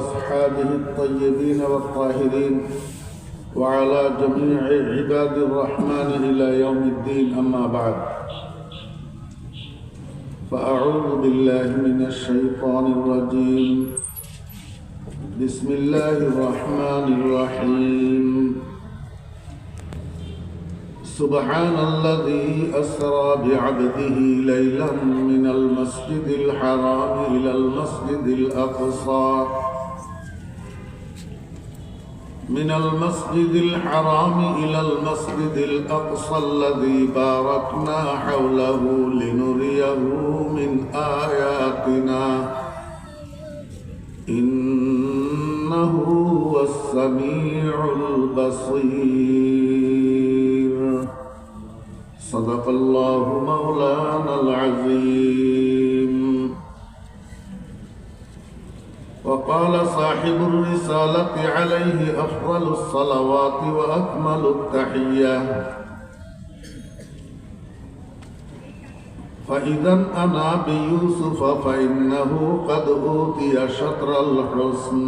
وأصحابه الطيبين والطاهرين وعلى جميع عباد الرحمن إلى يوم الدين أما بعد فأعوذ بالله من الشيطان الرجيم بسم الله الرحمن الرحيم سبحان الذي أسرى بعبده ليلا من المسجد الحرام إلى المسجد الأقصى الذي باركنا حوله لنريه من آياتنا إنه هو السميع البصير صدق الله مولانا العظيم وقال صاحب الرسالة عليه أفضل الصلوات وأكمل التحية فإذا أنا بيوسف فإنه قد أوتي شطر الحسن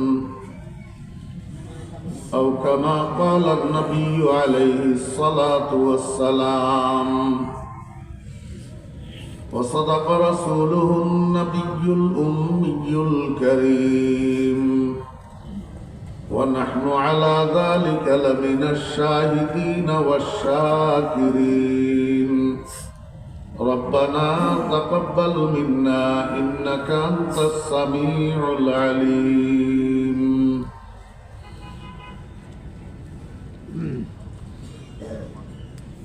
أو كما قال النبي عليه الصلاة والسلام وصدق رسوله النبي الأمي الكريم ونحن على ذلك لمن الشاهدين والشاكرين ربنا تقبل منا إنك أنت السميع العليم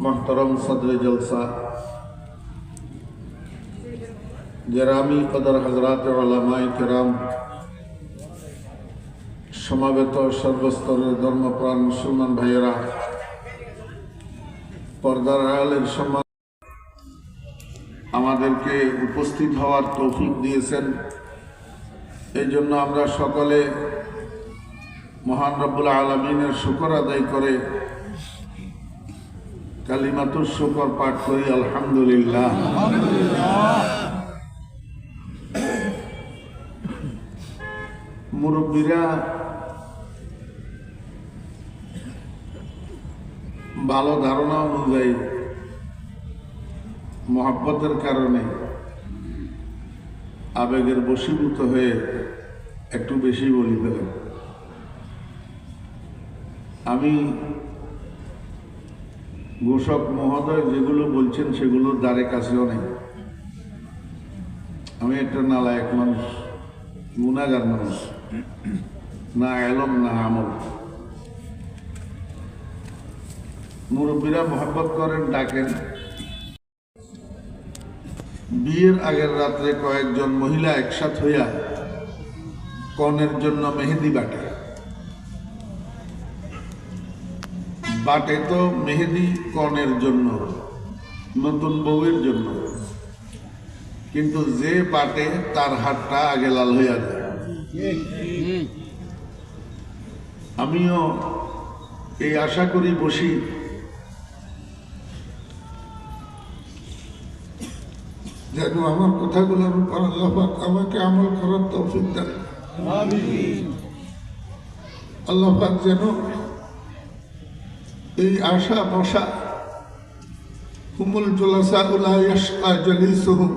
محترم صدر جلسہ গ্রামী কদর হযরত উলামায়ে কিরাম সমাবেত সর্বস্তরের ধর্মপ্রাণ মুসলমান ভাইয়েরা পর্দার আড়ালের সম্মান আমাদেরকে উপস্থিত হওয়ার তৌফিক দিয়েছেন এই জন্য আমরা সকলে মহান রব্বুল আলামিনের শুকর আদায় করে কালিমাতুশ শুকর পাঠ করি আলহামদুলিল্লাহ। মুরব্বীরা ভালো ধারণা অনুযায়ী মহব্বতের কারণে আবেগের বশীভূত হয়ে একটু বেশি বলি ফেলেন। আমি ঘোষক মহোদয় যেগুলো বলছেন সেগুলোর দ্বারে কাছেও নেই। আমি একটা নালায়েক মানুষ, গুনাহগার মানুষ, না এলম না আমল। মুরব্বীরা মহব্বত করেন, ডাকেন। বিয়ের আগের রাত্রে কয়েকজন মহিলা একসাথ হইয়া কনের জন্য মেহেদি বাটে। বাটে তো মেহেদি কনের জন্য, নতুন বউয়ের জন্য, কিন্তু যে বাটে তার হাতটা আগে লাল হইয়া যায়। আমিও এই আশা করি বসি যেন আমার কথাগুলোর উপর আল্লাহ পাক আমাকে আমল করার তৌফিক দেন। আল্লাহ পাক যেন এই আশা বসা হুমুল জুলাসা লা ইয়াশকা জালিসুহুম,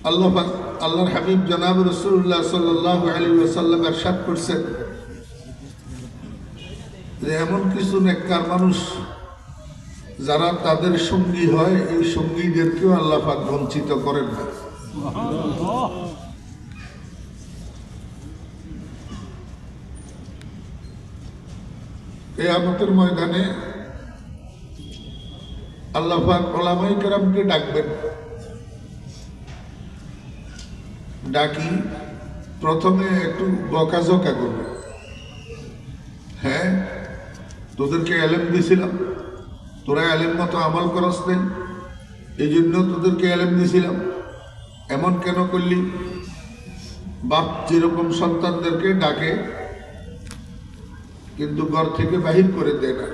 আল্লাহ পাক আল্লাহর হাবিব জনাব রাসূলুল্লাহ সাল্লাল্লাহু আলাইহি ওয়াসাল্লাম ইরশাদ করেছেন যে এমন কিছু নেককার মানুষ যারা তাদের সঙ্গী হয়, এই সঙ্গীদেরকেও আল্লাহ পাক বঞ্চিত করেন না। কিয়ামতের ময়দানে আল্লাহ পাক উলামায়ে কেরামকে ডাকবেন। ডাকি প্রথমে একটু বকাঝকা করবে। হ্যাঁ, তোদেরকে এলেম দিয়েছিলাম, তোরা এলেম মতো আমল করস নাই, এই জন্য তোদেরকে এলেম দিয়েছিলাম, এমন কেন করলি? বাপ যেরকম সন্তানদেরকে ডাকে কিন্তু ঘর থেকে বাহির করে দেয় না,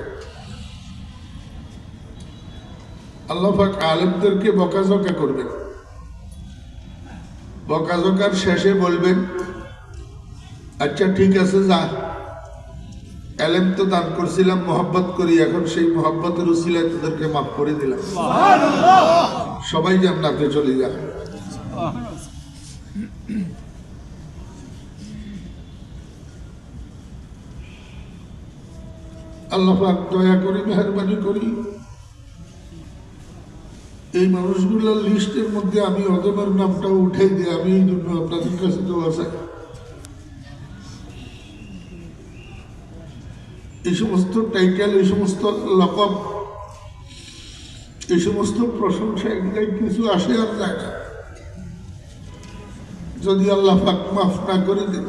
আল্লাহ পাক আলেমদেরকে বকাঝকা করবেন। বকাঝকার শেষে বলবেন, আচ্ছা ঠিক আছে, যা, এলেম তো দান করছিলাম মহব্বত করি, এখন সেই মহব্বতের উসিলায় তোদেরকে মাফ করে দিলাম, সবাই জান্নাতে চলে যায়। আল্লাহ পাক দয়া করে মেহরবানি করি এই মানুষগুলোর লিস্টের মধ্যে আমি অদমের নামটা উঠে দিই। আমি এই জন্য আপনাদের কাছে দোয়া চাই, এই সমস্ত টাইটেল, এই সমস্ত লকব, এই সমস্ত প্রশংসা এগুলাই কিছু আসে আর যায় না যদি আল্লাহ পাক মাফ না করে দেন।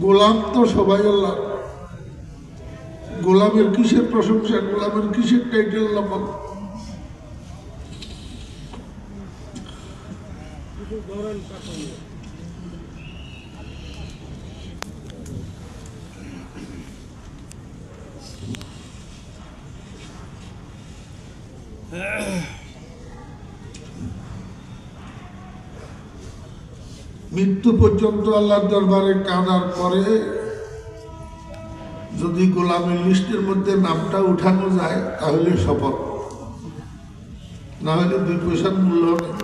গোলাম তো সবাই আল্লাহ, গোলামের কিসের প্রশংসা, গোলামের কিসের টাইটেল লকব? মৃত্যু পর্যন্ত আল্লাহর দরবারে কাঁদার পরে যদি গোলামের লিস্টের মধ্যে নামটা উঠানো যায় তাহলে শপথ, না হলে 2 পয়সার মূল্য নেই।